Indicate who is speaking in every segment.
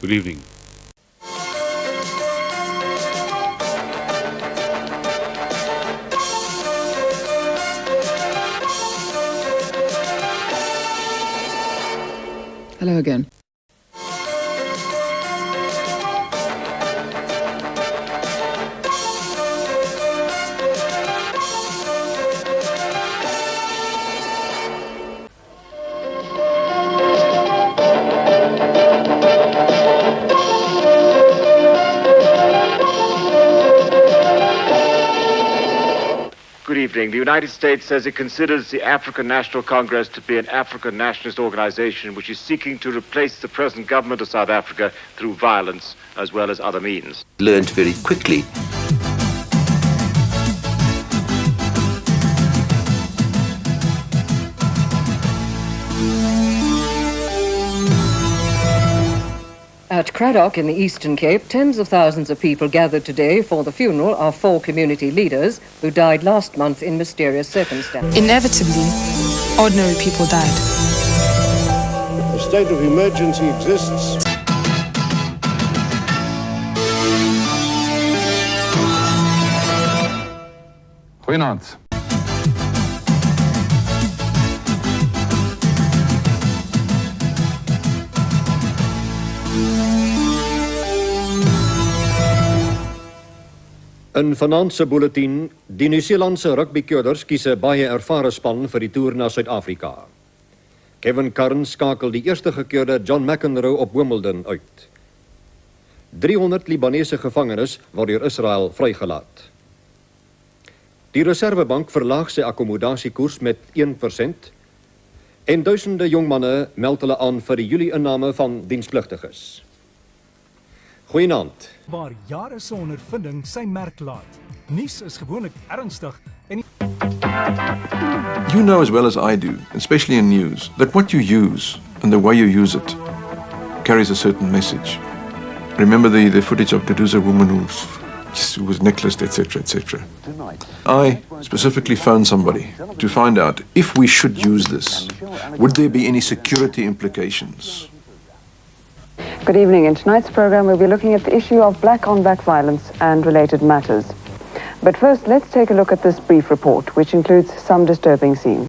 Speaker 1: Good evening.
Speaker 2: Hello again.
Speaker 3: Good evening. The United States says it considers the African National Congress to be an African nationalist organization which is seeking to replace the present government of South Africa through violence as well as other means.
Speaker 4: Learned very quickly.
Speaker 5: At Cradock in the Eastern Cape, tens of thousands of people gathered today for the funeral of 4 community leaders who died last month in mysterious circumstances.
Speaker 6: Inevitably, ordinary people died.
Speaker 7: A state of emergency exists.
Speaker 8: Goeienaand.
Speaker 9: In vanaand se bulletin, die Nieu-Seelandse rugbykeurders kies 'n baie ervare span vir die toer na Suid-Afrika. Kevin Curran skakel die eerste gekeurde John McEnroe op Wimbledon uit. 300 Libanese gevangenes word deur Israel vrygelaat. Die Reservebank verlaag sy akkommodasiekoers met 1% en duisende jong manne meld hulle aan vir die Julie-inname van dienspligtiges. Goeienaand.
Speaker 10: Waar jare se ondervinding sy merk laat. Nuus is gewoonlik ernstig en
Speaker 11: You know as well as I do, especially in news, that what you use and the way you use it carries a certain message. Remember the footage of Gaduza woman who was necklaced, etc., etc. I specifically phoned somebody to find out if we should use this, would there be any security implications?
Speaker 12: Good evening. In tonight's program, we'll be looking at the issue of black-on-black violence and related matters. But first, let's take a look at this brief report, which includes some disturbing scenes.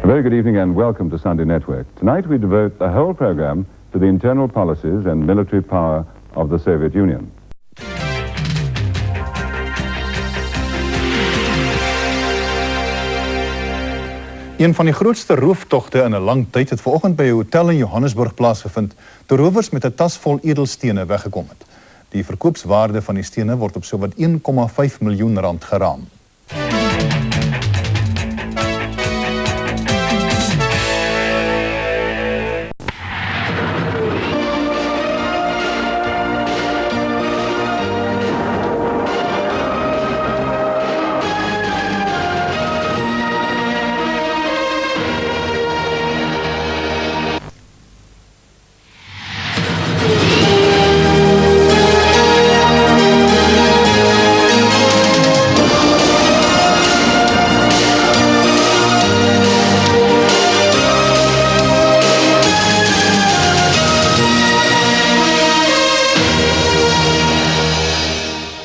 Speaker 8: A very good evening and welcome to Sunday Network. Tonight we devote the whole program to the internal policies and military power of the Soviet Union.
Speaker 13: Een van die grootste rooftogte in 'n lang tyd het vanoggend by 'n hotel in Johannesburg plaasgevind, toe rowers met 'n tas vol edelstene weggekom het. Die verkoopswaarde van die stene word op sowat 1,5 miljoen rand geraam.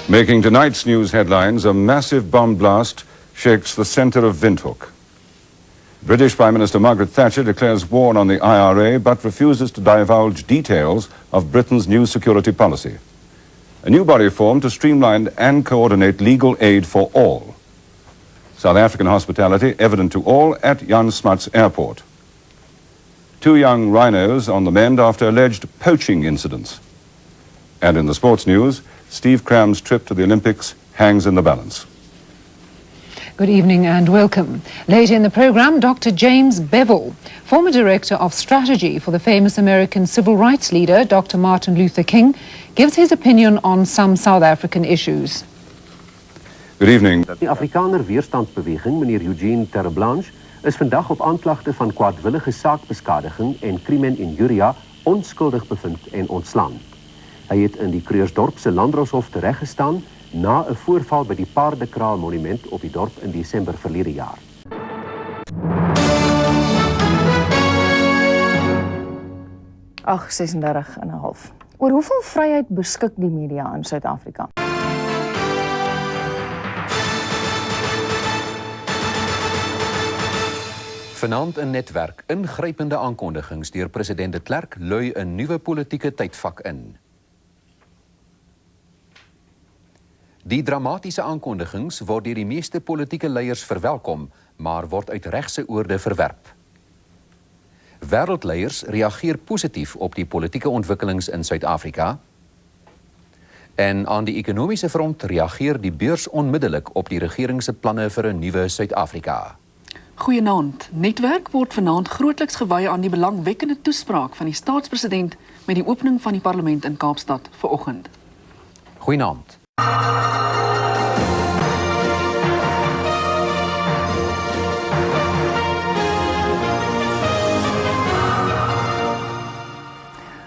Speaker 8: Making tonight's news headlines, a massive bomb blast shakes the centre of Windhoek. British Prime Minister Margaret Thatcher declares war on the IRA but refuses to divulge details of Britain's new security policy. A new body formed to streamline and coordinate legal aid for all. South African hospitality evident to all at Jan Smuts Airport. 2 young rhinos on the mend after alleged poaching incidents. And in the sports news, Steve Cram's trip to the Olympics hangs in the balance.
Speaker 14: Good evening and welcome. Later in the program, Dr. James Bevel, former director of strategy for the famous American civil rights leader, Dr. Martin Luther King, gives his opinion on some South African issues.
Speaker 8: Good evening.
Speaker 15: Die Afrikaner weerstandsbeweging, meneer Eugene Terreblanche, is vandag op aanklagte van kwaadwillige saakbeskadiging en crimen injuria onskuldig bevind en ontslaan. Hy het in die Krugersdorpse Landdroshof tereggestaan na 'n voorval by die Paardekraal monument op die dorp in Desember verlede jaar.
Speaker 1: 36,5. Oor hoeveel vryheid beskik die media in Suid-Afrika?
Speaker 2: Vanaand in Netwerk, ingrypende aankondigings deur president Dikgang lui 'n nuwe politieke tydvak in. Die dramatiese aankondigings word deur die meeste politieke leiers verwelkom, maar word uit regse oorde verwerp. Wêreldleiers reageer positief op die politieke ontwikkelings in Suid-Afrika. En aan die ekonomiese front reageer die beurs onmiddellik op die regering se planne vir 'n nuwe Suid-Afrika.
Speaker 4: Goeienaand. Netwerk word vanaand grootliks gewy aan die belangwekkende toespraak van die staatspresident met die opening van die parlement in Kaapstad vanoggend.
Speaker 2: Goeienaand.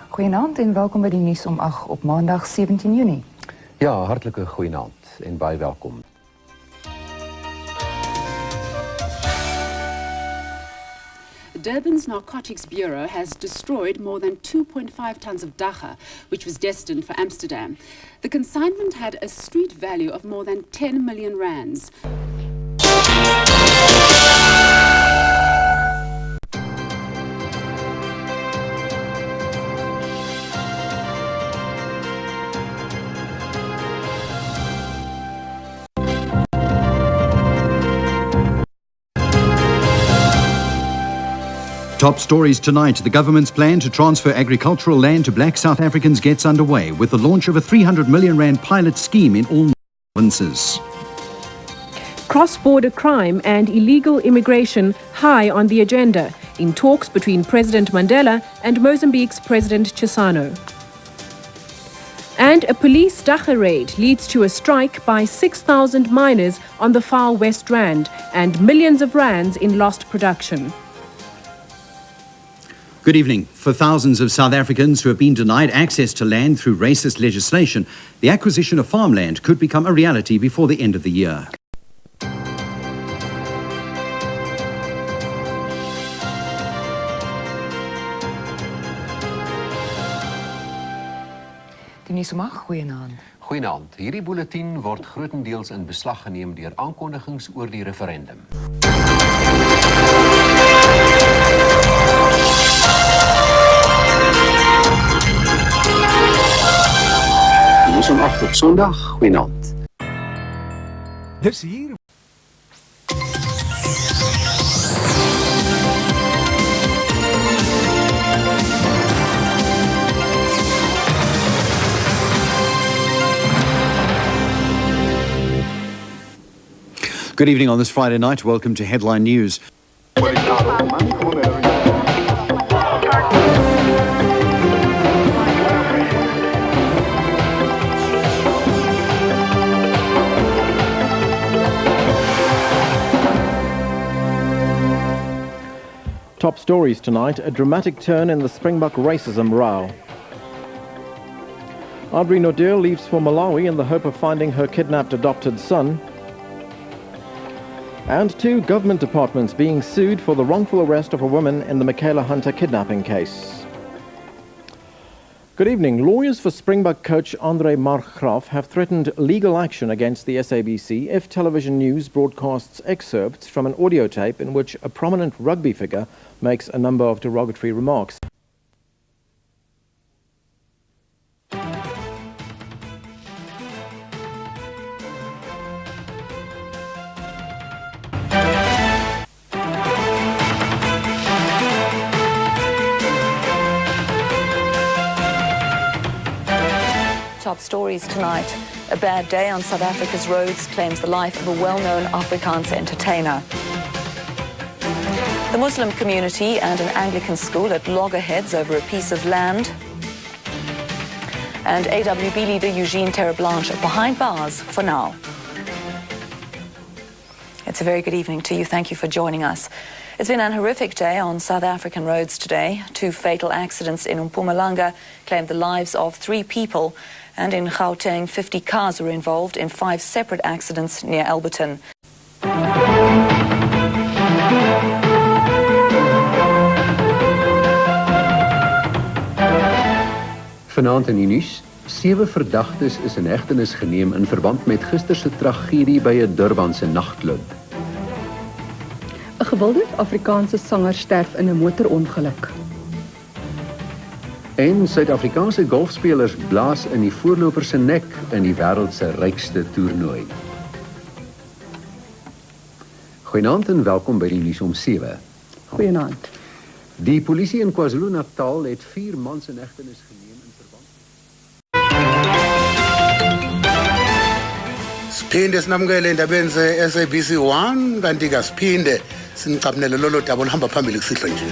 Speaker 1: Goeienaand en welkom by die nuus om 8 op Maandag 17 Junie.
Speaker 2: Ja, hartlike goeienaand en baie welkom.
Speaker 16: Durban's Narcotics Bureau has destroyed more than 2.5 tons of dagga, which was destined for Amsterdam. The consignment had a street value of more than 10 million rands.
Speaker 17: Top stories tonight. The government's plan to transfer agricultural land to black South Africans gets underway with the launch of a 300 million rand pilot scheme in all provinces.
Speaker 18: Cross-border crime and illegal immigration high on the agenda in talks between President Mandela and Mozambique's President Chissano. And a police dagga raid leads to a strike by 6,000 miners on the far West Rand and millions of rands in lost production.
Speaker 17: Good evening. For thousands of South Africans who have been denied access to land through racist legislation, the acquisition of farmland could become a reality before the end of the year.
Speaker 1: Die nuus om 8, goeienaand.
Speaker 2: Goeienaand. Hierdie bulletin word grootendeels in beslag geneem deur aankondigings oor die referendum.
Speaker 15: Nuus om 8 op Sondag, goeienaand.
Speaker 10: Dis hier.
Speaker 17: Good evening on this Friday night. Welcome to Headline News.
Speaker 19: Top stories tonight, a dramatic turn in the Springbok racism row. Audrey Nodil leaves for Malawi in the hope of finding her kidnapped adopted son. And 2 government departments being sued for the wrongful arrest of a woman in the Michaela Hunter kidnapping case. Good evening. Lawyers for Springbok coach Andre Markgraaff have threatened legal action against the SABC if television news broadcasts excerpts from an audio tape in which a prominent rugby figure makes a number of derogatory remarks.
Speaker 20: Top stories tonight. A bad day on South Africa's roads claims the life of a well-known Afrikaans entertainer. The Muslim community and an Anglican school at loggerheads over a piece of land. And AWB leader Eugene Terreblanche behind bars for now. It's a very good evening to you. Thank you for joining us. It's been an horrific day on South African roads today. 2 fatal accidents in Mpumalanga claimed the lives of 3 people. And in Gauteng, 50 cars were involved in 5 separate accidents near Alberton.
Speaker 2: Vanaand in die nuus, 7 verdagtes is in hegtenis geneem in verband met gister se tragedie by 'n Durbanse nagklub.
Speaker 21: 'n Gewilde Afrikaanse sanger sterf in 'n motorongeluk.
Speaker 2: En Suid-Afrikaanse golfspelers blaas in die voorloper se nek in die wêreld se rykste toernooi. Goeienaand en welkom by die nuus om 7.
Speaker 21: Goeienaand.
Speaker 2: Die polisie in KwaZulu-Natal het 4 mans in hegtenis geneem in verband.
Speaker 22: Siphinde sinamukele endabeni ze-SABC 1 kanti ke siphinde sinicabunele lolo daba olihamba phambili kusihlwa nje.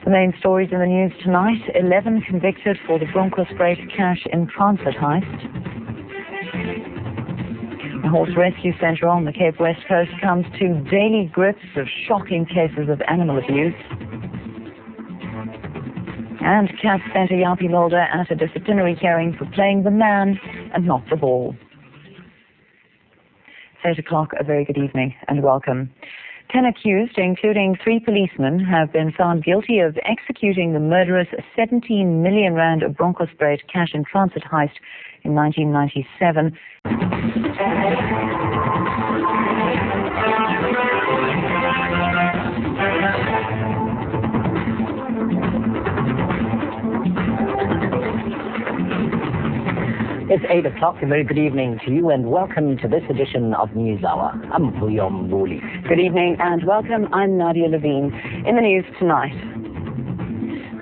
Speaker 23: The main stories in the news tonight: 11 convicted for the Bronkhorst cash in transit heist. A horse rescue centre on the Cape West Coast comes to daily grips of shocking cases of animal abuse. And CAT sent a Yapi Mulder at a disciplinary hearing for playing the man and not the ball. It's 8 o'clock. A very good evening and welcome. 10 accused, including 3 policemen, have been found guilty of executing the murderous 17 million rand of Bronkhorst cash in transit heist in 1997.
Speaker 24: It's 8 o'clock. A very good evening to you and welcome to this edition of News Hour. I'm Vuyom Mbuli.
Speaker 23: Good evening and welcome. I'm Nadia Levine. In the news tonight,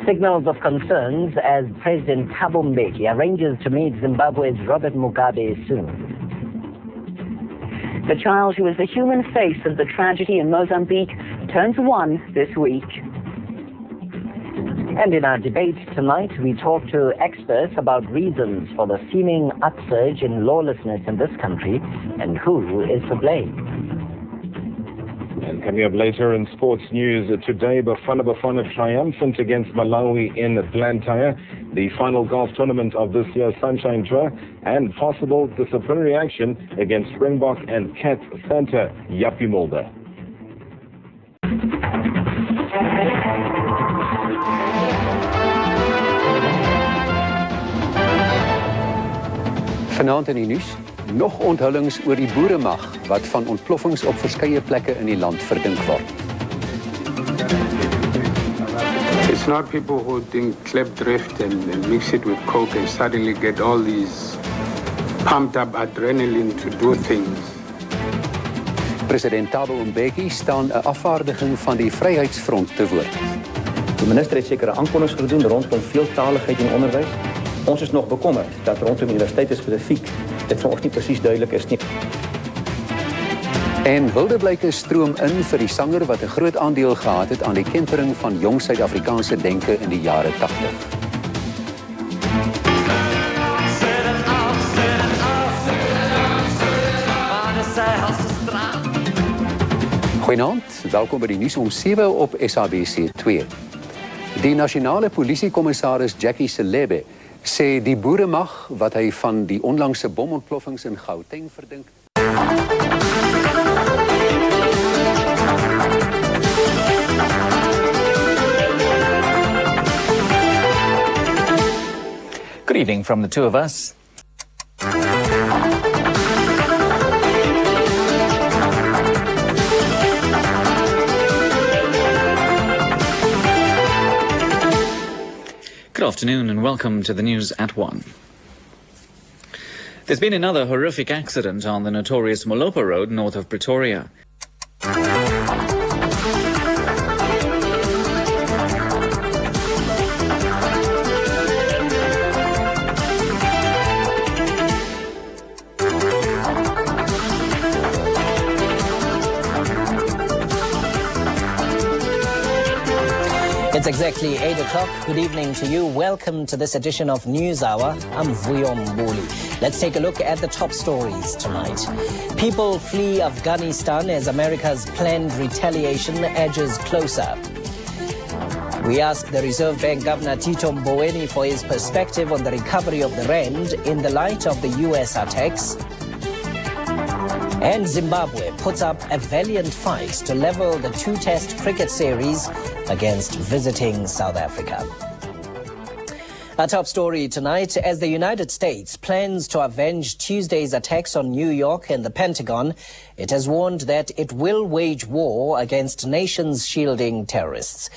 Speaker 24: signals of concerns as President Thabo Mbeki arranges to meet Zimbabwe's Robert Mugabe soon.
Speaker 23: The child who was the human face of the tragedy in Mozambique turns 1 this week.
Speaker 24: And in our debate tonight, we talk to experts about reasons for the seeming upsurge in lawlessness in this country and who is to blame.
Speaker 25: And coming up later in sports news, today Bafana triumphant against Malawi in Blantyre, the final golf tournament of this year's Sunshine Tour, and possible disciplinary action against Springbok and CAT Centre Yapi Mulder.
Speaker 2: Vanaand in die nuus, nog onthullings oor die boeremag wat van ontploffings op verskeie plekke in die land verdink word.
Speaker 26: It's not people who think klipdrift and mix it with coke and suddenly get all these pumped up adrenaline to do things.
Speaker 2: President Thabo Mbeki staan 'n afvaardiging van die Vryheidsfront te woord.
Speaker 27: Die minister het sekere aankondigings gedoen rondom veeltaligheid in onderwys. Ons is nog bekommerd dat rondom universiteite spesifiek dit vir ons nie presies duidelik is nie.
Speaker 2: En wilde blyke stroom in vir die sanger wat 'n groot aandeel gehad het aan die kentering van jong Suid-Afrikaanse denke in die jare 80. Goeienaand, welkom by die nuus om 7 op SABC 2. Die nasionale polisiekommissaris Jackie Selebe sê die boeremag wat hy van die onlangse bomontploffings in Gauteng verdink.
Speaker 28: Good evening from the two of us. Good afternoon and welcome to the news at 1. There's been another horrific accident on the notorious Molopo Road north of Pretoria.
Speaker 24: It's exactly 8 o'clock. Good evening to you. Welcome to this edition of News Hour. I'm Vuyom Mbuli. Let's take a look at the top stories tonight. People flee Afghanistan as America's planned retaliation edges closer. We ask the Reserve Bank Governor Tito Mboweni for his perspective on the recovery of the rand in the light of the US attacks. And Zimbabwe puts up a valiant fight to level the two-test cricket series against visiting South Africa. Our top story tonight, as the United States plans to avenge Tuesday's attacks on New York and the Pentagon, it has warned that it will wage war against nations shielding terrorists.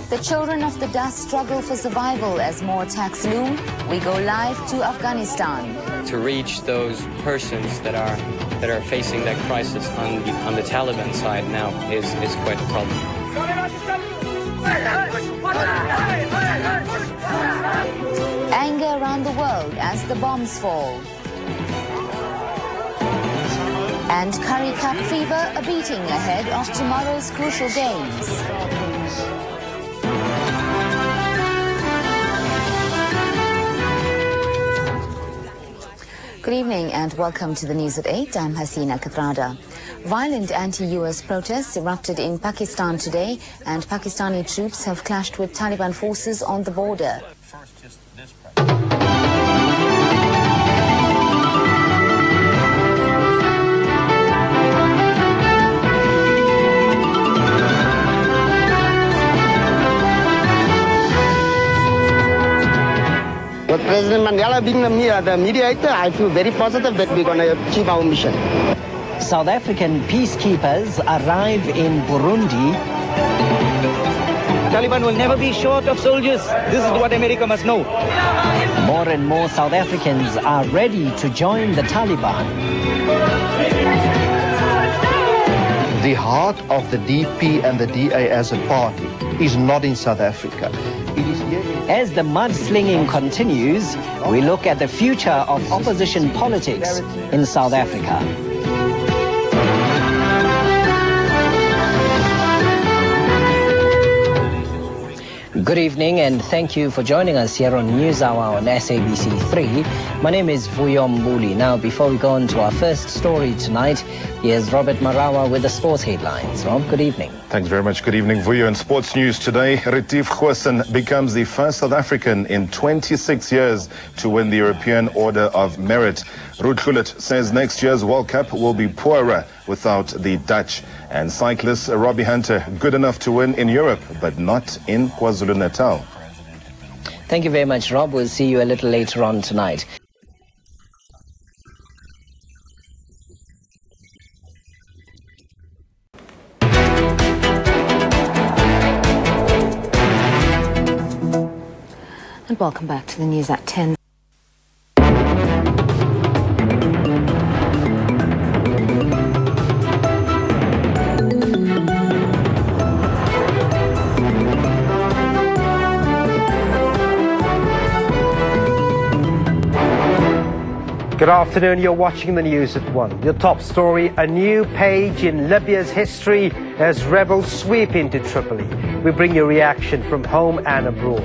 Speaker 3: The children of the dust struggle for survival as more attacks loom. We go live to Afghanistan.
Speaker 5: To reach those persons that are facing that crisis on the Taliban side now is quite a problem.
Speaker 3: Anger around the world as the bombs fall. And Curry Cup fever a beating ahead of tomorrow's crucial games. Good evening and welcome to the news at 8. I'm Hasina Kathrada. Violent anti-US protests erupted in Pakistan today, and Pakistani troops have clashed with Taliban forces on the border.
Speaker 6: With President Mandela being the mediator, I feel very positive that we're going to achieve our mission.
Speaker 24: South African peacekeepers arrive in Burundi.
Speaker 27: Taliban will never be short of soldiers. This is what America must know.
Speaker 24: More and more South Africans are ready to join the Taliban.
Speaker 7: The heart of the DP and the DA as a party is not in South Africa. It is here.
Speaker 24: As the mudslinging continues, we look at the future of opposition politics in South Africa. Good evening and thank you for joining us here on News Hour on SABC 3. My name is Vuyom Mbuli. Now, before we go on to our first story tonight, here's Robert Marawa with the sports headlines. Rob, good evening.
Speaker 9: Thanks very much. Good evening, Vuyo. In sports news today, Retief Goosen becomes the first South African in 26 years to win the European Order of Merit. Ruud Gullit says next year's World Cup will be poorer without the Dutch. And cyclist Robbie Hunter, good enough to win in Europe, but not in KwaZulu-Natal.
Speaker 24: Thank you very much, Rob. We'll see you a little later on tonight.
Speaker 3: And welcome back to the news at 10.
Speaker 11: Good afternoon, you're watching the news at 1. Your top story, a new page in Libya's history as rebels sweep into Tripoli. We bring you reaction from home and abroad.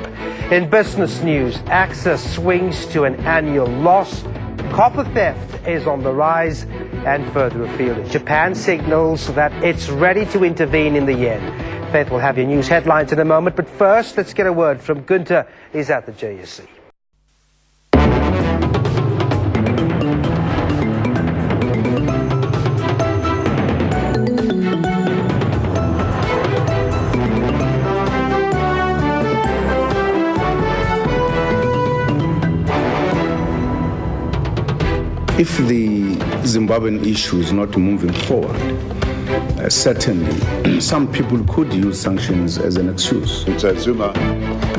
Speaker 11: In business news, Access swings to an annual loss. Copper theft is on the rise. And further afield, Japan signals that it's ready to intervene in the yen. Faith will have your news headlines in a moment, but first, let's get a word from Gunter. He's at the JSC.
Speaker 1: If the Zimbabwean issue is not moving forward, certainly some people could use sanctions as an excuse.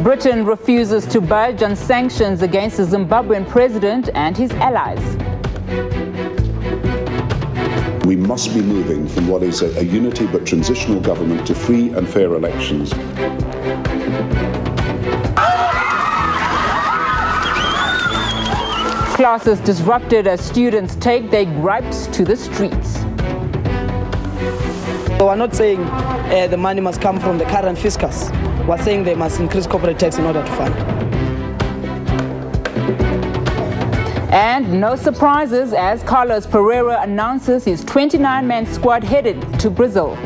Speaker 4: Britain refuses to budge on sanctions against the Zimbabwean president and his allies.
Speaker 8: We must be moving from what is a unity but transitional government to free and fair elections.
Speaker 4: Classes disrupted as students take their gripes to the streets.
Speaker 12: So we're not saying the money must come from the current fiscus. We're saying they must increase corporate tax in order to fund.
Speaker 4: And no surprises as Carlos Pereira announces his 29-man squad headed to Brazil.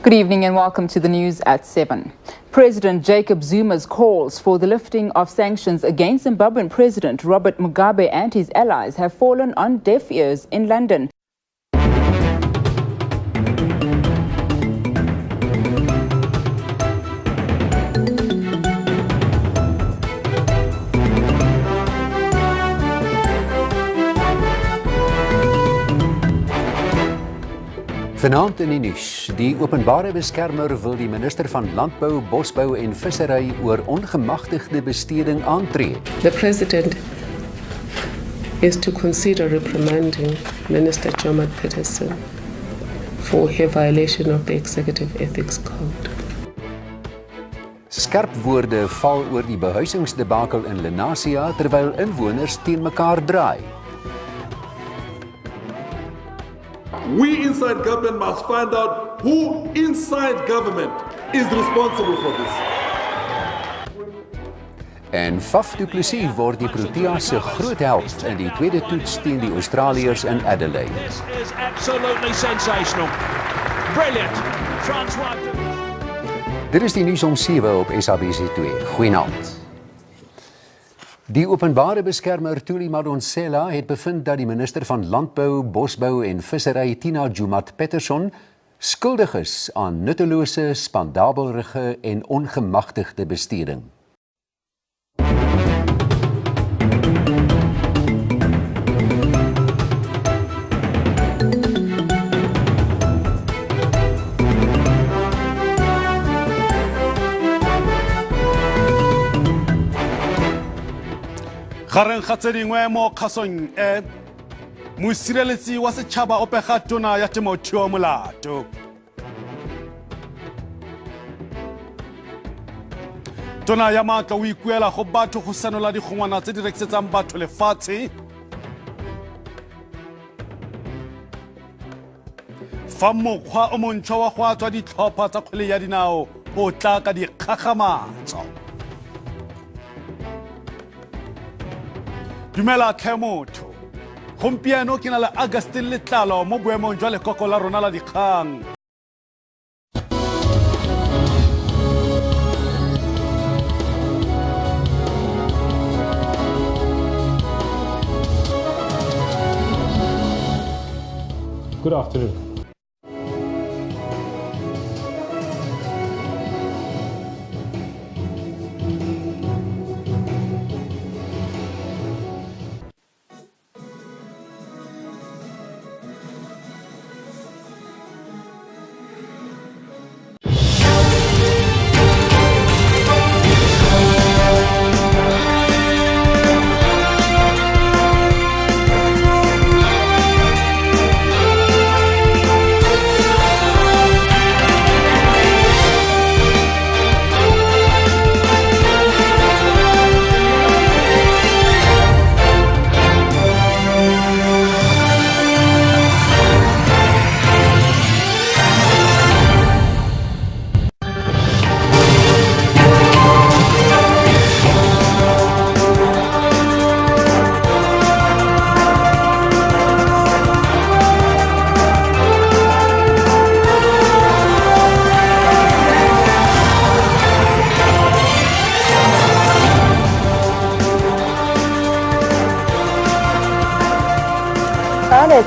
Speaker 4: Good evening and welcome to the news at 7. President Jacob Zuma's calls for the lifting of sanctions against Zimbabwean President Robert Mugabe and his allies have fallen on deaf ears in London.
Speaker 2: Vanaand in die nuus, die openbare beskermer wil die minister van Landbou, Bosbou en Vissery oor ongemagtigde besteding aantree.
Speaker 13: The president is to consider reprimanding Minister Jomat Peterson for her violation of the Executive Ethics Code.
Speaker 2: Skerp woorde val oor die behuisingsdebakel in Lenasia terwyl inwoners teen mekaar draai.
Speaker 14: We inside government must find out who inside government is responsible for this.
Speaker 2: En Faf du Plessis word die Proteas se groot held in die tweede toets teen die Australiërs in Adelaide.
Speaker 16: This is absolutely sensational. Brilliant.
Speaker 2: Dit is die nuus om 7 op SABC 2. Goeienaand. Die openbare beskermer Thuli Madonsela het bevind dat die minister van Landbou, Bosbou en Vissery Tina Jomat Peterson skuldig is aan nuttelose, spandabelrige en ongemagtigde besteding.
Speaker 18: Gareng ga tse dingwe mo kgasong mosireletsi wa setšhaba o pega tona ya temothuo molato. Tona ya maatla o ikuela go batho go sanola digongwana tse di rekisetsang batho lefatshe. Fa mokgwa o montšhwa wa go atswa ditlhopha tsa kgwele ya dinao o tla ka dikgagamatso. Dumela tlhe motho. Gompieno ke na le Augustine Letlalo mo boemong jwa lekoko la rona la dikgang.
Speaker 29: Good afternoon.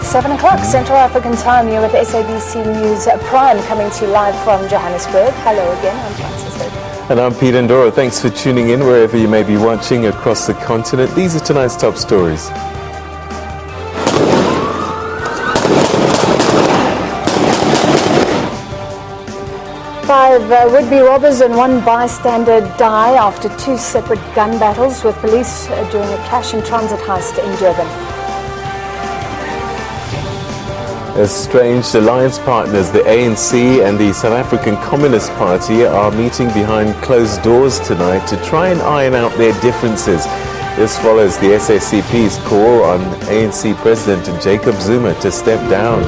Speaker 10: 7 o'clock Central African time. You're with SABC News Prime, coming to you live from Johannesburg. Hello again, I'm Francis Hope.
Speaker 15: And I'm Pete Ndoro. Thanks for tuning in wherever you may be watching across the continent. These are tonight's top stories.
Speaker 10: Five would-be robbers and one bystander die after two separate gun battles with police during a cash and transit heist in Durban.
Speaker 15: Estranged alliance partners, the ANC and the South African Communist Party, are meeting behind closed doors tonight to try and iron out their differences. This follows the SACP's call on ANC President Jacob Zuma to step down.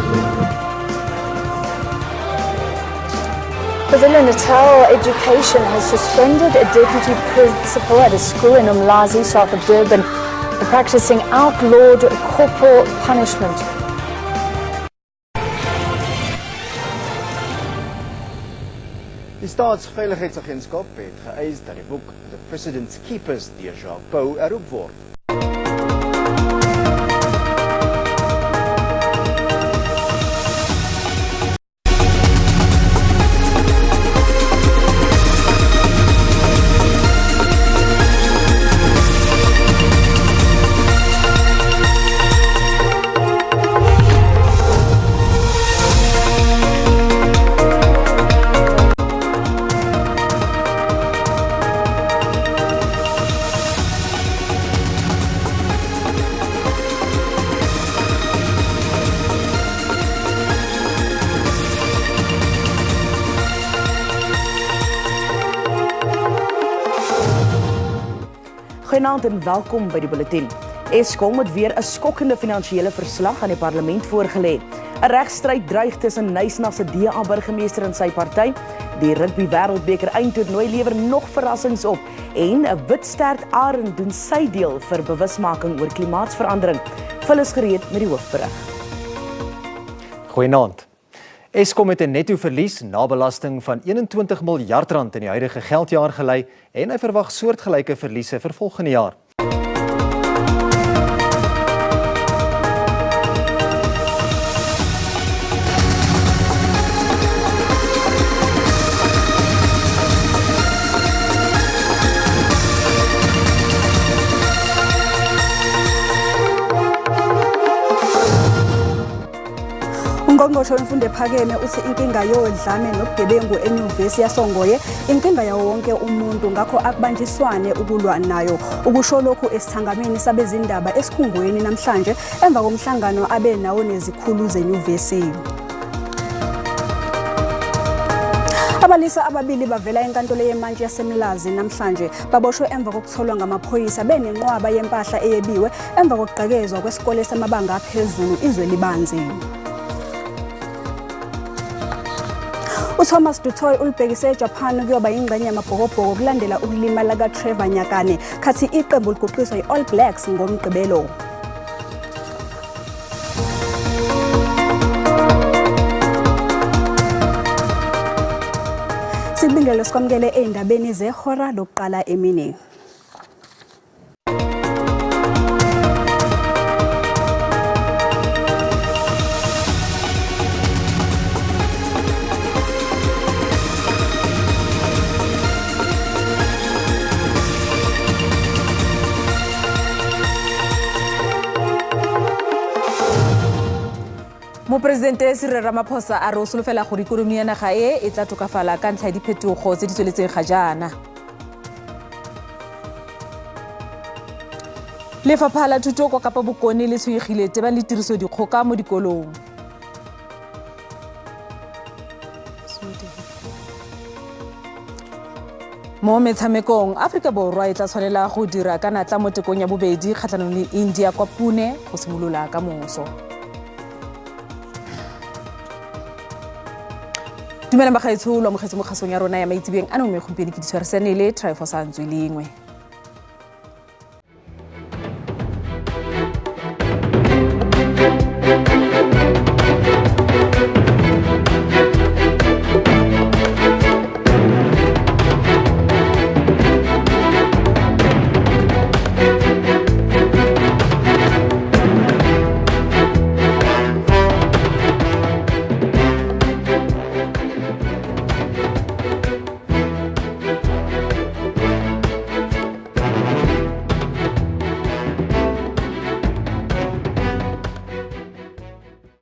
Speaker 10: KwaZulu-Natal Education has suspended a deputy principal at a school in Umlazi, south of Durban, for practicing outlawed corporal punishment.
Speaker 17: Die Staatsveiligheidsagentskap het geëis dat die boek The President's Keepers deur Jacques Pau herroep word.
Speaker 19: Goeienaand en welkom by die bulletin. Eskom het weer 'n skokkende finansiële verslag aan die parlement voorgelê. 'n Regstryd dreig tussen Nuus se DA-burgemeester en sy party. Die rugby wêreldbeker eindtoernooi lewer nog verrassings op en 'n witstert arend doen sy deel vir bewusmaking oor klimaatsverandering. Vullis gereed met die hoofberig.
Speaker 11: Goeienaand. Eskom het 'n netto verlies na belasting van R21 miljard in die huidige geldjaar gelei en hy verwag soortgelyke verliese vir volgende jaar.
Speaker 20: Ungqongqoshe wemfundo ephakeme uthi inkinga yodlame nobugebengu enyuvesi yaSongoye inkinga yawo wonke umuntu, ngakho akubanjiswane ukulwa nayo. Ukusho lokhu esithangameni sabezindaba esikhungweni namhlanje emva komhlangano abe nawo nezikhulu zenyuvesi. Abalisa ababili bavela enkantolo yemantshi yaseMlazi namhlanje baboshwe emva kokutholwa ngamaphoyisa benenqwaba yempahla eyebiwe emva kokugqekezwa kwesikole samabanga aphezulu izwe libanzi. uThomas Dutoy ulibhekise eJapan kuyoba ingxenye yamabhokobhoko kulandela ukulimala kaTrevor Nyakane, khathi iqembu liguqiswa yi-All Blacks ngomgqibelo. Sibingelele sikwamukele endabeni zehora lokuqala emini.
Speaker 4: Mopresidente Cyril Ramaphosa a re o solofela gore ikonomi ya naga e tla tokafala ka ntlha ya diphetogo tse di tsweletseng ga jaana. Lefapha la Thuto kwa Kapa Bokone le tshwenyegile tebang le tiriso dikgoka mo dikolong. Mo metshamekong, Afrika Borwa e tla tshwanela go dira ka natla mo tekong ya bobedi kgatlhanong le India kwa Pune go simolola ka moso. Dumela bagaetsho lo mogetse mo kgasong ya rona ya maitsebeng ano mme gompieno ke ditshwarisane le Trifosantswe lengwe.